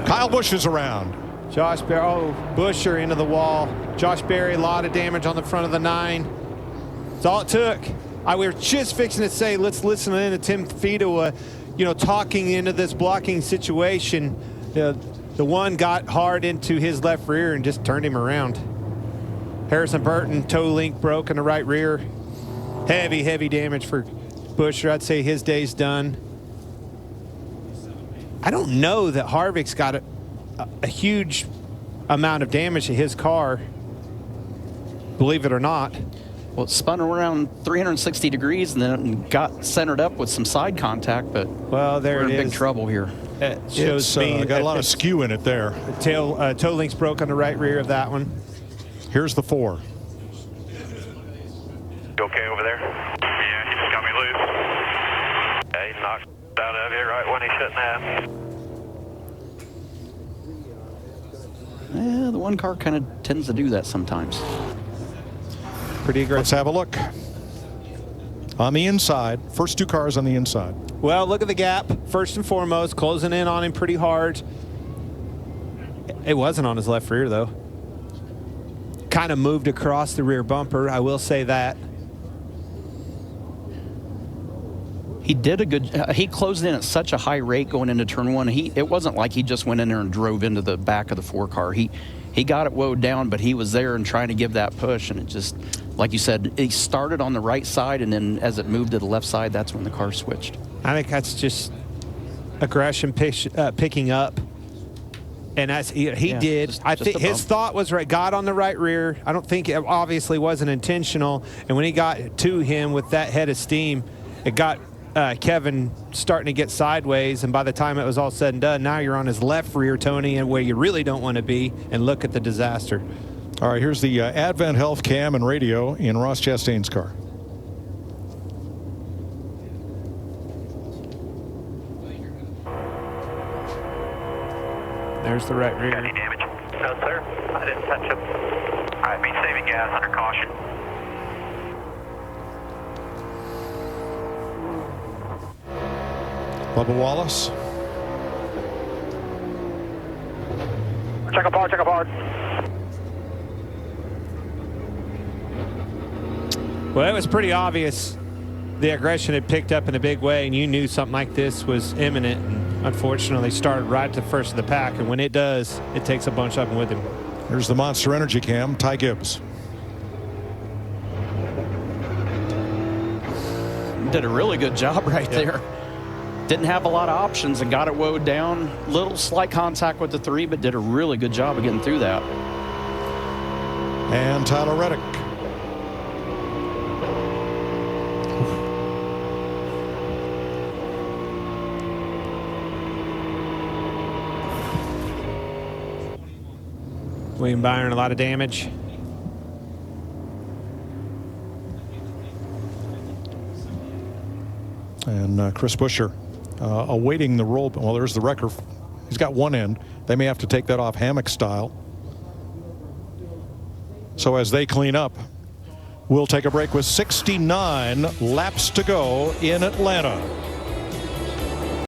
Kyle Busch is around. Josh Berry, Buescher into the wall. Josh Berry, a lot of damage on the front of the 9. That's all it took. We were just fixing to say, let's listen in to Tim Fedowa, talking into this blocking situation. The one got hard into his left rear and just turned him around. Harrison Burton, toe link broke in the right rear. Heavy damage for Buescher. I'd say his day's done. I don't know that Harvick's got a huge amount of damage to his car, believe it or not. Well, it spun around 360 degrees and then got centered up with some side contact, but well, there we're it in is. big trouble here. It shows me got a lot of skew in it there. The toe links broke on the right rear of that one. Here's the 4. You okay over there? Yeah, he just got me loose. Yeah, he knocked out of here right when he shouldn't have. Yeah, the one car kind of tends to do that sometimes. Pretty aggressive. Let's have a look. On the inside, first 2 cars on the inside. Well, look at the gap. First and foremost, closing in on him pretty hard. It wasn't on his left rear, though. Kind of moved across the rear bumper, I will say that. He did a good, he closed in at such a high rate going into turn 1. It wasn't like he just went in there and drove into the back of the 4 car. He got it woed down, but he was there and trying to give that push, and it just, like you said, he started on the right side, and then as it moved to the left side, that's when the car switched. I think that's just aggression picking up. And that's, he did. I think his thought was right. Got on the right rear. I don't think it obviously wasn't intentional. And when he got to him with that head of steam, it got Kevin starting to get sideways. And by the time it was all said and done, now you're on his left rear, Tony, and where you really don't want to be. And look at the disaster. All right, here's the Advent Health cam and radio in Ross Chastain's car. There's the right rear. Got any damage? No, sir. I didn't touch him. All right, be saving gas under caution. Bubba Wallace. Check apart, check apart. Well, it was pretty obvious the aggression had picked up in a big way, and you knew something like this was imminent. And unfortunately, started right to the first of the pack, and when it does, it takes a bunch of them with him. Here's the Monster Energy cam, Ty Gibbs. Did a really good job right there. Didn't have a lot of options and got it woed down. Little slight contact with the 3, but did a really good job of getting through that. And Tyler Reddick. William Byron, a lot of damage. And Chris Buescher awaiting the roll. Well, there's the wrecker. He's got one end. They may have to take that off hammock style. So as they clean up, we'll take a break with 69 laps to go in Atlanta.